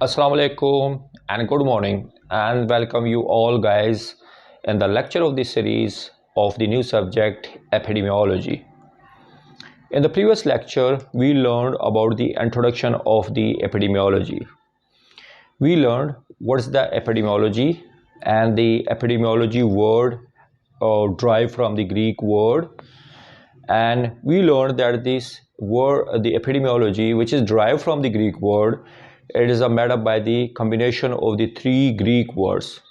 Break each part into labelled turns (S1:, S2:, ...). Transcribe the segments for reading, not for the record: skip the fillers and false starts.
S1: Assalamu alaikum and good morning and welcome you all guys in the lecture of this series of the new subject epidemiology. In the previous lecture we learned about the introduction of the epidemiology. We learned what's the epidemiology, and the epidemiology word derived from the Greek word, and we learned that this word, the epidemiology, which is derived from the Greek word, it is made up by the combination of the three Greek words.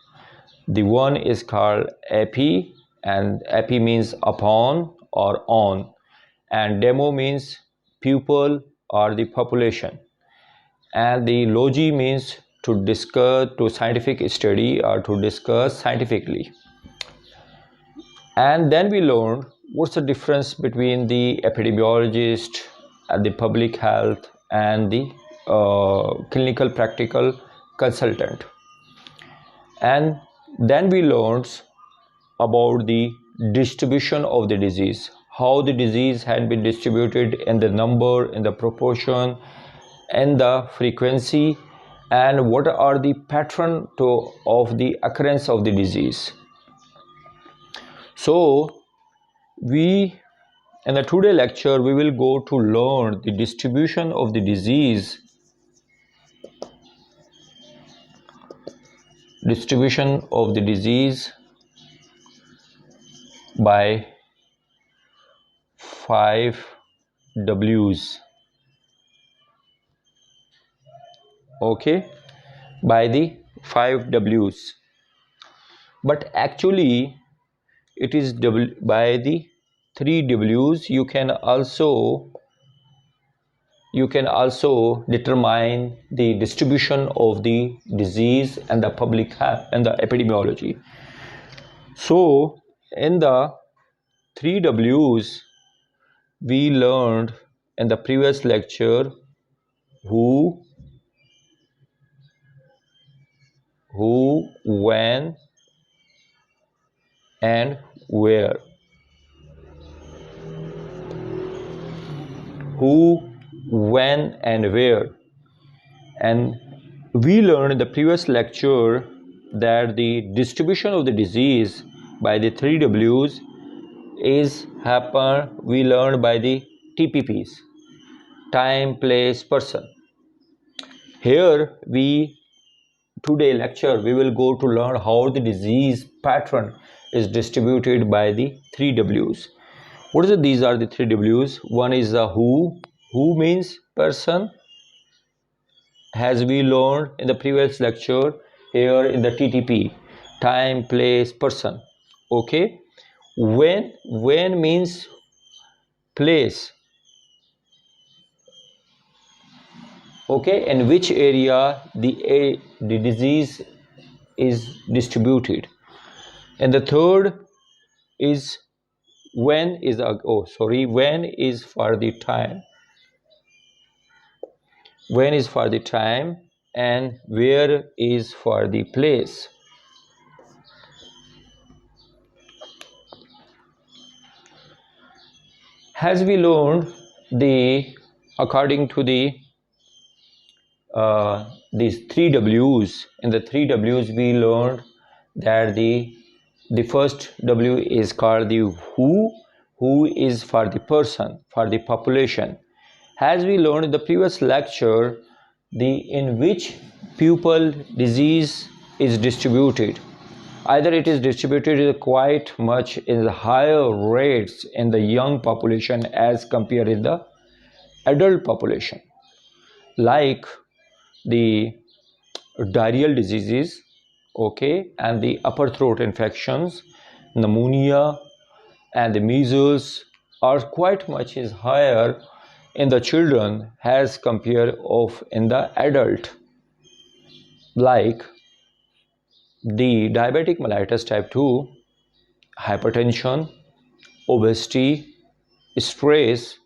S1: The one is called epi, and epi means upon or on, and demo means pupil or the population, and the logi means to discuss, to scientific study or to discuss scientifically. And then we learned what's the difference between the epidemiologist and the public health and the clinical practical consultant. And then we learned about the distribution of the disease, how the disease had been distributed in the number, in the proportion, and the frequency, and what are the pattern of the occurrence of the disease. So we in the today lecture we will go to learn the distribution of the disease by 5 W's. Okay, by the 5 W's, but actually it is by the 3 W's. You can also determine the distribution of the disease and the public health and the epidemiology. So in the 3 W's we learned in the previous lecture who, when, and where. Who, when, and where. And we learned in the previous lecture that the distribution of the disease by the 3 W's we learned by the TPPs, time, place, person. Here today lecture we will go to learn how the disease pattern is distributed by the 3 W's. What is it? These are the 3 W's. One is the who means person, as we learned in the previous lecture. Here in the TTP, time, place, person. Okay. When means place. Okay, in which area the disease is distributed. And the third is when is for the time. When is for the time, and where is for the place. As we learned according to these 3 W's, in the 3 W's we learned that the first W is called the who is for the person, for the population. As we learned in the previous lecture, in which pupil disease is distributed. Either it is distributed quite much in the higher rates in the young population as compared in the adult population, like the diarrheal diseases, okay, and the upper throat infections, pneumonia, and the measles are quite much is higher in the children as compared of in the adult, like the diabetic mellitus type 2, hypertension, obesity, stress.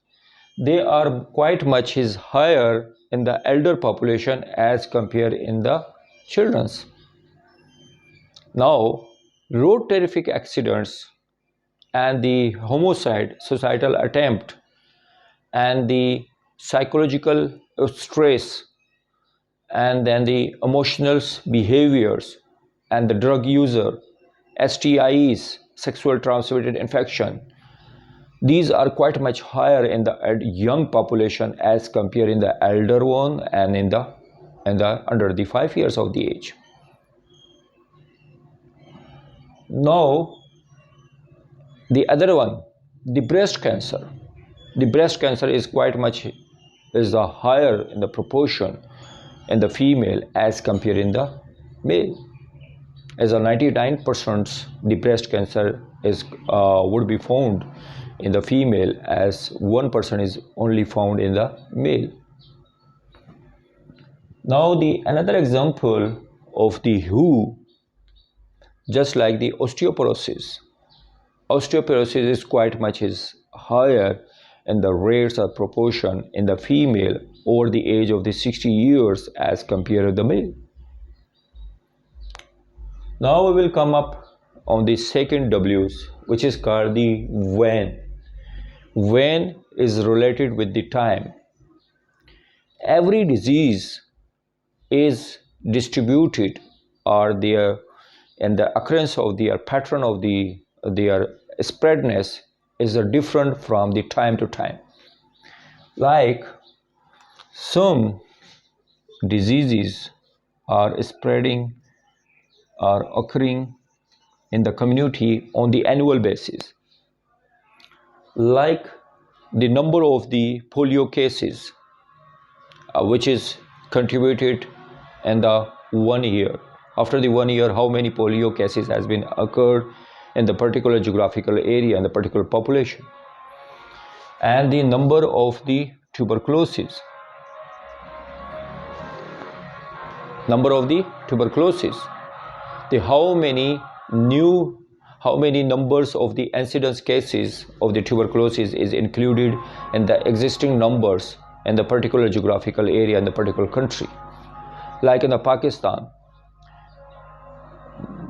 S1: They are quite much is higher in the elder population as compared in the children's. Now, road traffic accidents and the homicide, suicidal attempt, and the psychological stress, and then the emotional behaviors and the drug user, STIs, sexual transmitted infection. These are quite much higher in the young population as compared in the elder one and in the under the 5 years of the age. Now the other one, the breast cancer. The breast cancer is quite much is the higher in the proportion in the female as compared in the male. As a 99% the breast cancer is would be found in the female, as 1% is only found in the male. Now the another example of the WHO, just like the osteoporosis. Osteoporosis is quite much is higher in the rates of proportion in the female over the age of the 60 years as compared to the male. Now we will come up on the second W's, which is called the when. When is related with the time. Every disease is distributed or their and the occurrence of their pattern of their spreadness is different from the time to time. Like some diseases are spreading or occurring in the community on the annual basis, like the number of the polio cases which is contributed in the 1 year. After the 1 year, how many polio cases has been occurred in the particular geographical area and the particular population, and the number of the tuberculosis, the how many numbers of the incidence cases of the tuberculosis is included in the existing numbers in the particular geographical area in the particular country. Like in the Pakistan,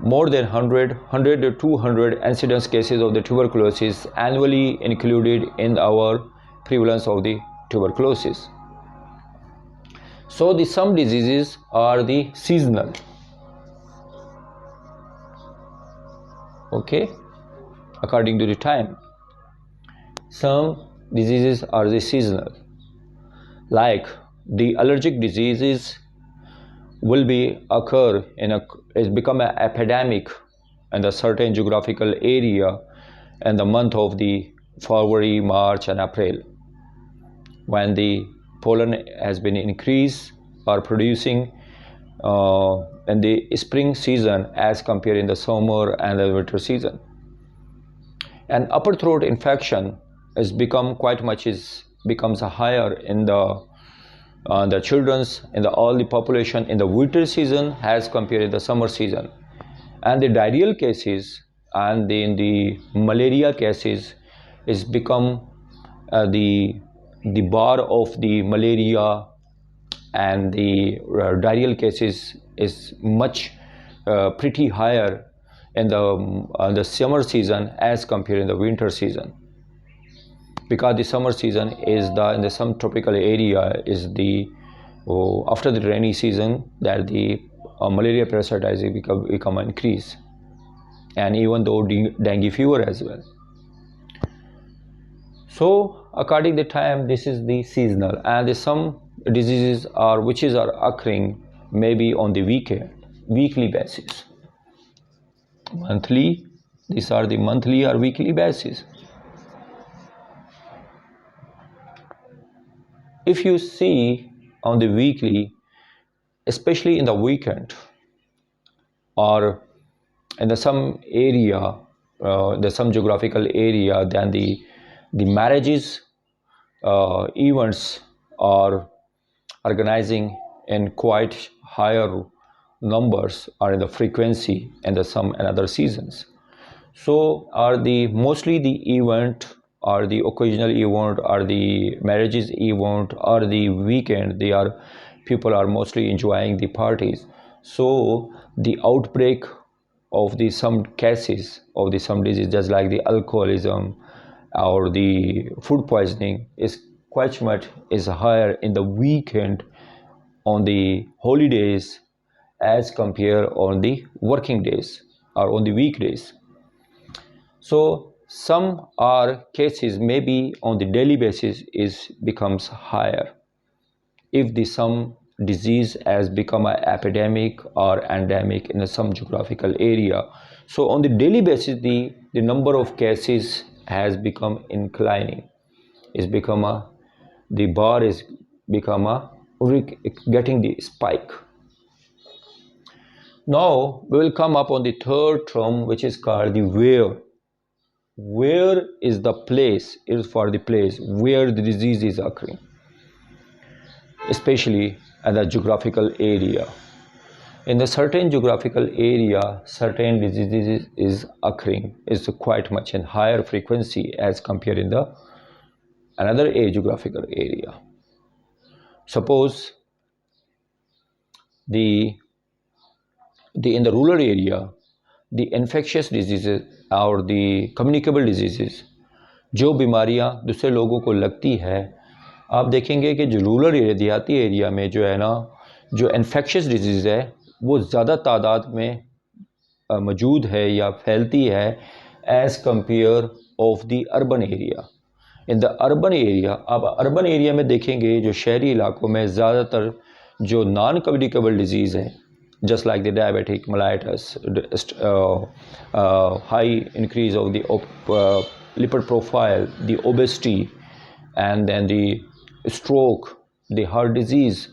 S1: more than 100 to 200 incidence cases of the tuberculosis annually included in our prevalence of the tuberculosis. So the some diseases are the seasonal. Okay, according to the time. Some diseases are the seasonal, like the allergic diseases will be occur in it's become an epidemic in a certain geographical area in the month of the February, March and April, when the pollen has been increased or producing in the spring season as compared in the summer and the winter season. And upper throat infection is becomes higher in the children's in the all the population in the winter season as compared to the summer season. And the diarrheal cases and in the malaria cases is become the bar of the malaria and the diarrheal cases is much pretty higher in the summer season as compared in the winter season, because the summer season is in the some tropical area is the after the rainy season that the malaria parasitism become increase, and even though dengue fever as well. So according to the time, this is the seasonal, and some diseases are which are occurring maybe on the weekly basis, monthly. These are the monthly or weekly basis. If you see on the weekly, especially in the weekend or in the some area, the some geographical area, then the marriages events are organizing in quite higher numbers or in the frequency and the some another seasons. So are the mostly the event or the occasional event or the marriages event or the weekend, they are people are mostly enjoying the parties. So the outbreak of the some cases of the some disease, just like the alcoholism or the food poisoning, is quite much is higher in the weekend on the holidays as compare on the working days or on the weekdays. So some are cases maybe on the daily basis is becomes higher if the some disease has become an epidemic or endemic in some geographical area. So on the daily basis the number of cases has become inclining, is become a, the bar is become a getting the spike. Now we will come up on the third term, which is called the where. Where is the place, is for the place where the disease is occurring, especially at the geographical area. In the certain geographical area, certain diseases is occurring is quite much in higher frequency as compared in the another geographical area. Suppose the in the rural area, the infectious diseases और the communicable diseases, जो बीमारियां दूसरे लोगों को लगती है, आप देखेंगे कि जो रूरल एरिया देहाती एरिया में जो है ना, जो इन्फेक्शियस डिजीज़ है वो ज़्यादा तादाद में मौजूद है या फैलती है as compare of the urban area. In the urban area, आप अर्बन एरिया में देखेंगे जो शहरी इलाकों में ज़्यादातर जो नॉन कम्युनिकेबल डिजीज़ है, just like the diabetic mellitus, high increase of the lipid profile, the obesity, and then the stroke, the heart disease,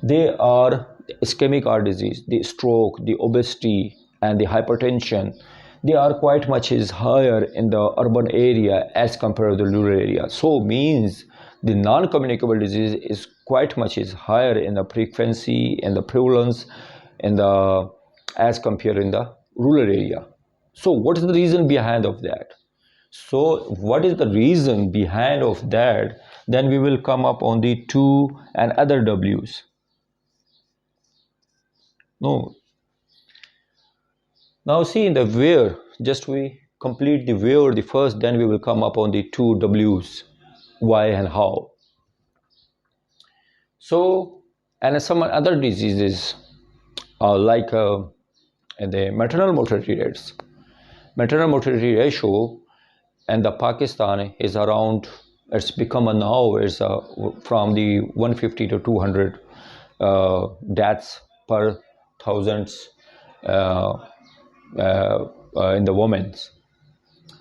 S1: they are ischemic heart disease, the stroke, the obesity, and the hypertension. They are quite much is higher in the urban area as compared to the rural area. So means the non-communicable disease is quite much is higher in the frequency and the prevalence in the as compared in the rural area. So what is the reason behind of that? So what is the reason behind of that? Then we will come up on the 2 and other W's. No. Now see in the where, just we complete the where the first, then we will come up on the 2 W's, why and how. So, and some other diseases like the maternal mortality rates. Maternal mortality ratio in the Pakistan is around, it's become a now is from the 150 to 200 deaths per thousands in the women's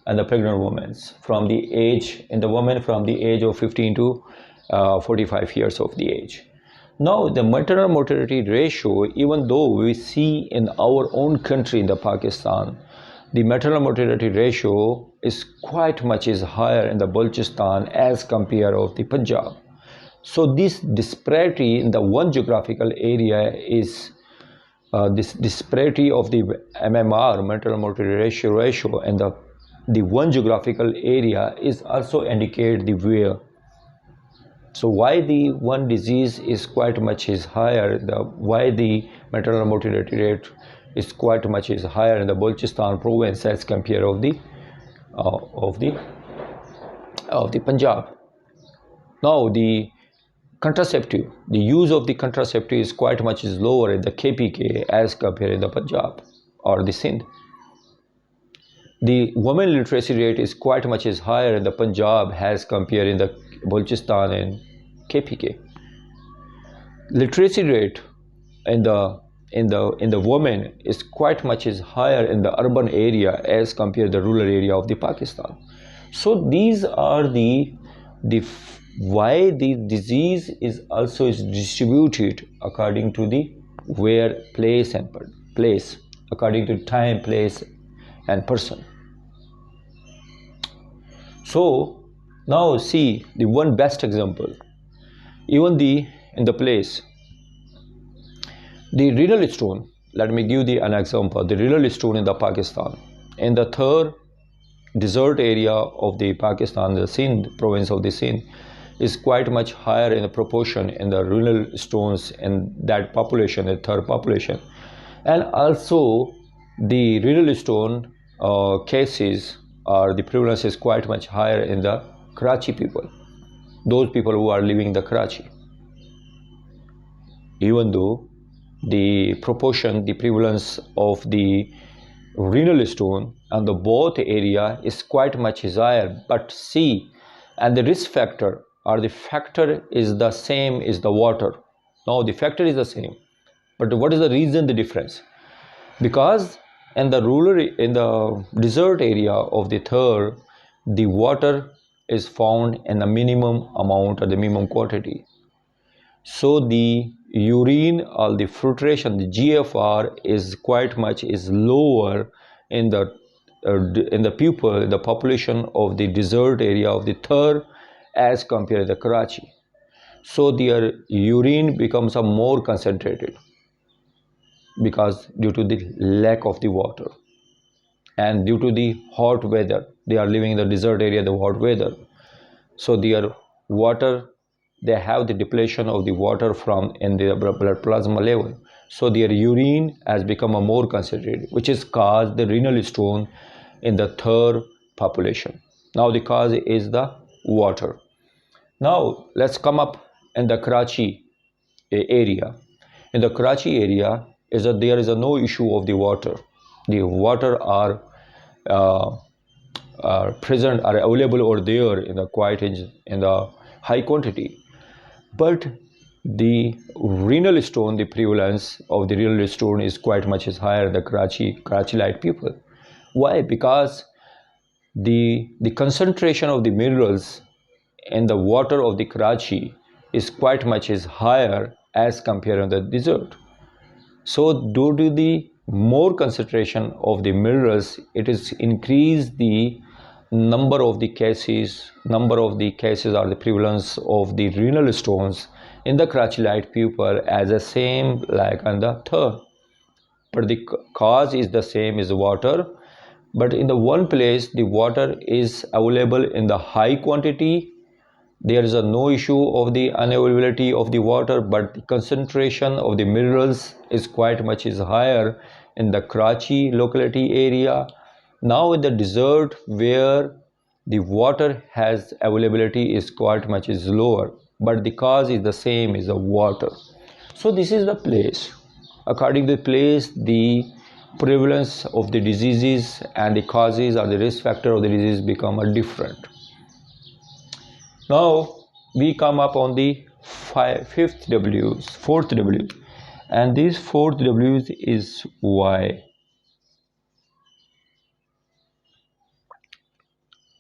S1: and the pregnant women's from the age, in the women from the age of 15 to 45 years of the age. Now the maternal mortality ratio, even though we see in our own country in the Pakistan, the maternal mortality ratio is quite much is higher in the Balochistan as compared of the Punjab. So this disparity in the one geographical area is this disparity of the MMR, maternal mortality ratio, and the one geographical area is also indicate the where. So why the one disease is quite much is higher, why the maternal mortality rate is quite much is higher in the Balochistan province as compared of the Punjab. Now the contraceptive, the use of the contraceptive is quite much is lower in the KPK as compared in the Punjab or the Sindh. The women literacy rate is quite much is higher in the Punjab as compared in the Balochistan and KPK. Literacy rate in the women is quite much is higher in the urban area as compared to the rural area of the Pakistan. So these are the why the disease is also is distributed according to the where, place and place, according to time, place and person. So now see the one best example, even in the place, the renal stone. Let me give an example. The renal stone in the Pakistan, in the third desert area of the Pakistan, the Sindh province of the Sindh, is quite much higher in the proportion in the renal stones in that population, the third population. And also the renal stone cases or the prevalence is quite much higher in the Karachi people, those people who are living in the Karachi. even though the proportion, the prevalence of the renal stone and the both area is quite much higher, but C, and the risk factor or the factor is the same is the water. Now the factor is the same, but what is the reason the difference? Because in the desert area of the third, the water is found in the minimum amount or the minimum quantity. So the urine or the filtration, the GFR is quite much is lower in the people, the population of the desert area of the third as compared to the Karachi. So their urine becomes a more concentrated because due to the lack of the water and due to the hot weather, they are living in the desert area, the hot weather. So their water, they have the depletion of the water from in their blood plasma level. So their urine has become a more concentrated, which is caused the renal stone in the third population. Now the cause is the water. Now let's come up in the Karachi area. In the Karachi area is that there is a no issue of the water. The water uh, are present, are available over there in the in the high quantity. But the renal stone, the prevalence of the renal stone is quite much is higher in the Karachi light people. Why? Because the concentration of the minerals in the water of the Karachi is quite much is higher as compared to the desert. So due to the more concentration of the minerals, it is increased the number of the cases or the prevalence of the renal stones in the Karachi people as the same like on the third. But the cause is the same as water, but in the one place the water is available in the high quantity, there is a no issue of the unavailability of the water, but the concentration of the minerals is quite much is higher in the Karachi locality area. Now in the desert where the water has availability is quite much is lower, but the cause is the same is the water. So this is the place. According to the place, the prevalence of the diseases and the causes or the risk factor of the disease become a different. Now we come up on the fifth W's, fourth W, and this fourth W is why.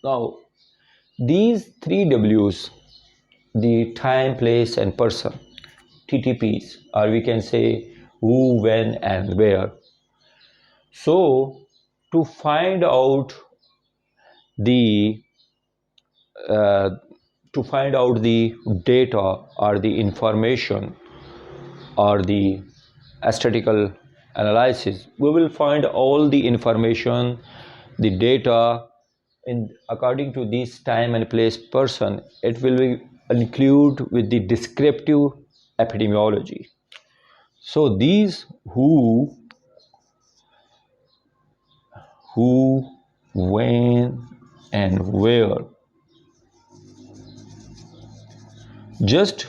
S1: Now these three W's, the time, place, and person, TTPs, or we can say who, when, and where. So to find out the uh, the data or the information or the statistical analysis, we will find all the information, the data in according to this time and place person. It will be include with the descriptive epidemiology. So these who, when, and where, just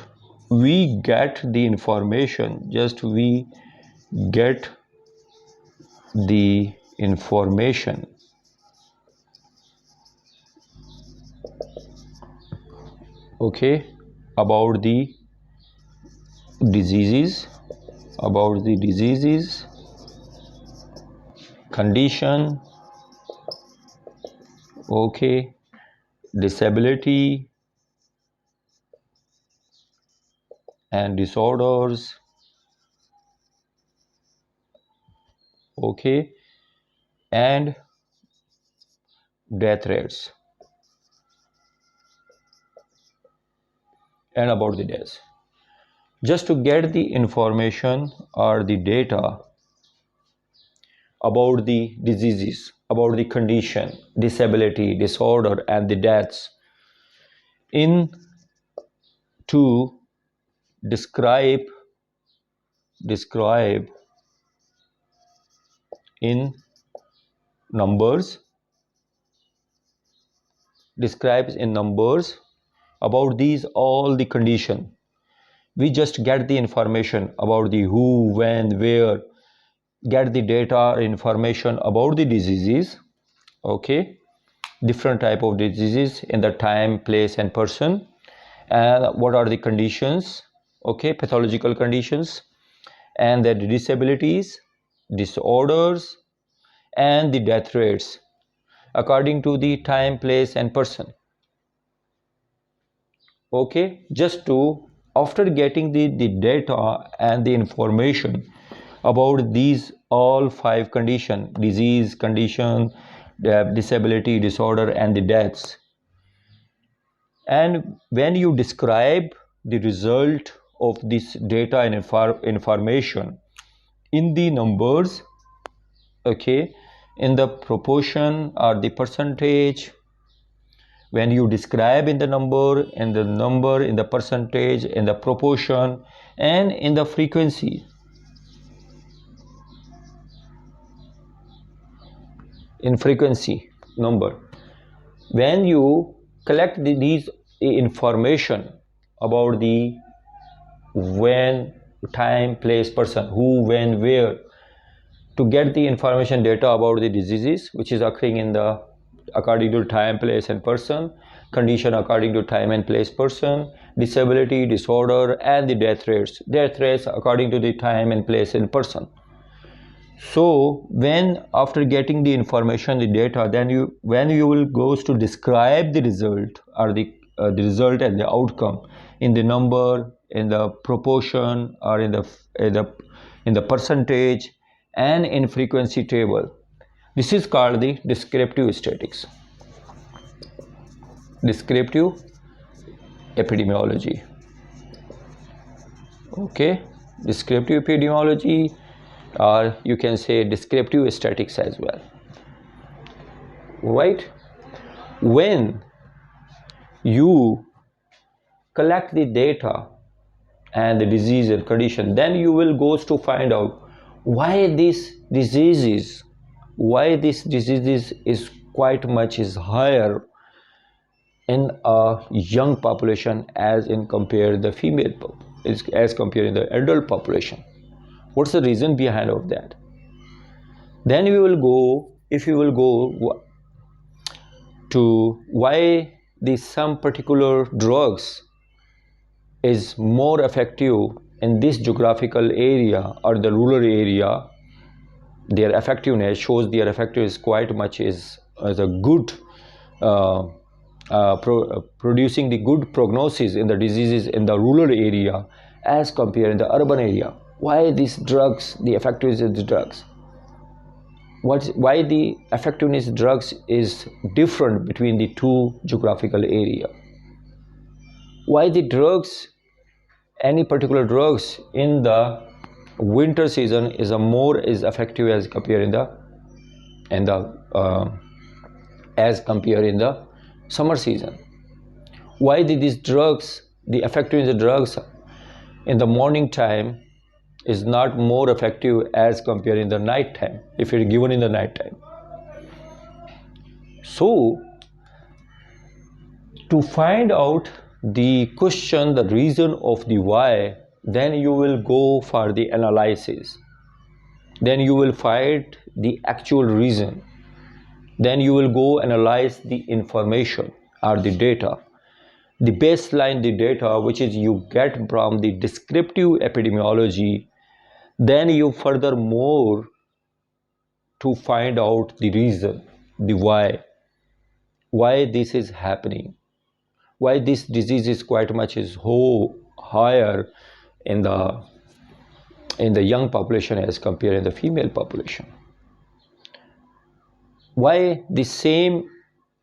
S1: we get the information, just we get the information okay about the diseases, condition, okay, disability and disorders, okay, and death rates and about the deaths. Just to get the information or the data about the diseases, about the condition, disability, disorder, and the deaths in to describe in numbers, describes in numbers about these all the condition, we just get the information about the who, when, where, get the data information about the diseases, okay, different type of diseases in the time, place and person, and what are the conditions, okay, pathological conditions, and the disabilities, disorders, and the death rates according to the time, place and person. Okay, just to, after getting the data and the information about these all 5 condition, disease, condition, disability, disorder and the deaths, and when you describe the result of this data and information in the numbers, okay, in the proportion or the percentage, when you describe in the number, in the percentage, in the proportion and in the frequency, in frequency number, when you collect these information about the when, time, place, person, who, when, where, to get the information data about the diseases which is occurring in the according to time, place and person, condition according to time and place, person, disability, disorder and the death rates according to the time and place and person. So when after getting the information, the data, then when you will goes to describe the result or the result and the outcome in the number, in the proportion or in the percentage and in frequency table, this is called the descriptive statistics, descriptive epidemiology. Okay, descriptive epidemiology, or you can say descriptive statistics as well, right? When you collect the data and the disease and condition, then you will goes to find out why this disease is quite much is higher in a young population as in compare the female as compared the adult population. What's the reason behind of that? Then we will go, if you will go to why some particular drugs is more effective in this geographical area or the rural area, their effectiveness shows their effectiveness is quite much is as a good producing the good prognosis in the diseases in the rural area as compared in the urban area. Why these drugs, the effectiveness of the drugs, why the effectiveness of drugs is different between the two geographical area, why the drugs, any particular drugs in the winter season is more effective as compared as compared in the summer season. Why these drugs, the effectiveness of drugs in the morning time is not more effective as compared in the night time if it is given in the night time. So to find out the question, the reason of the why, then you will go for the analysis, then you will find the actual reason, then you will go analyze the information or the data, the baseline, the data which is you get from the descriptive epidemiology. Then you furthermore to find out the reason, the why this is happening, why this disease is quite much is higher in the young population as compared in the female population. Why the same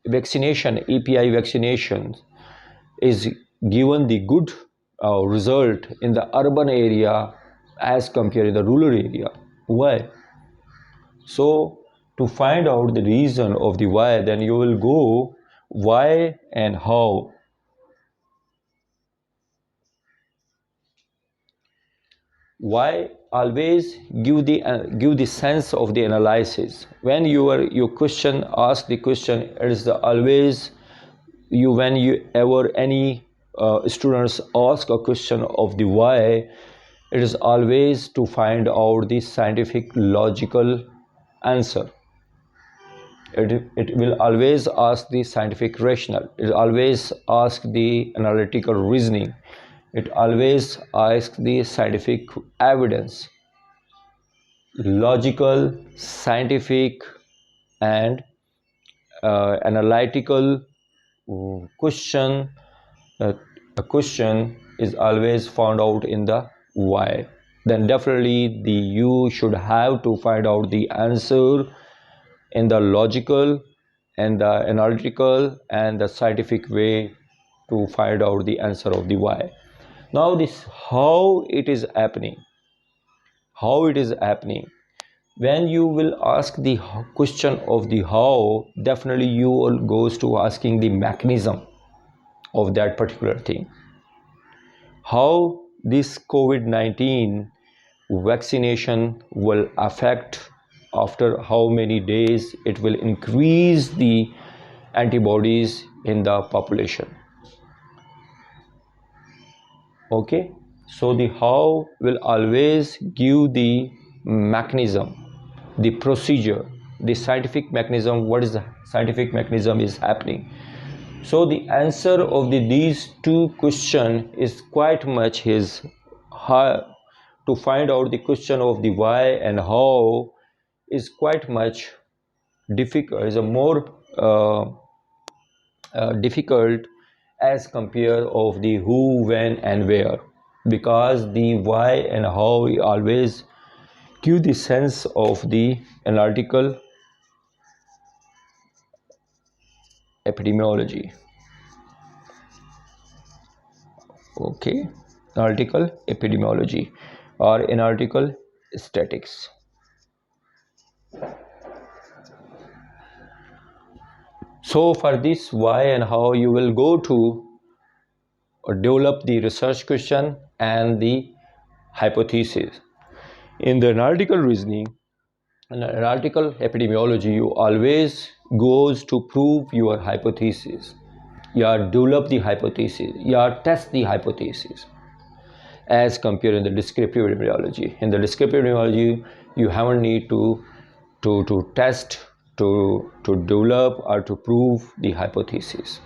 S1: vaccination, API vaccination, is given the good result in the urban area as compared to the rural area. Why? So to find out the reason of the why, then you will go why and how. Why always give the sense of the analysis. When your question, ask the question, it is the always you, when you ever any students ask a question of the why, it is always to find out the scientific logical answer. It will always ask the scientific rationale. It always asks the analytical reasoning. It always asks the scientific evidence. Logical, scientific, and analytical question. A question is always found out in the why. Then definitely you should have to find out the answer in the logical and the analytical and the scientific way to find out the answer of the why. Now this how it is happening. How it is happening. When you will ask the question of the how, definitely you will goes to asking the mechanism of that particular thing. How this COVID-19 vaccination will affect, after how many days it will increase the antibodies in the population. Okay, so the how will always give the mechanism, the procedure, the scientific mechanism. What is the scientific mechanism is happening? So the answer of these two questions is quite much is hard to find out. The question of the why and how is quite much difficult, is a more difficult as compare of the who, when, and where, because the why and how always give the sense of the analytical epidemiology. Okay, analytical epidemiology or analytical statistics. So for this why and how, you will go to develop the research question and the hypothesis. In the analytical reasoning and analytical epidemiology, you always goes to prove your hypothesis. You develop the hypothesis, you test the hypothesis, as compared in the descriptive epidemiology. In the descriptive epidemiology, you haven't need to test, to develop or to prove the hypothesis.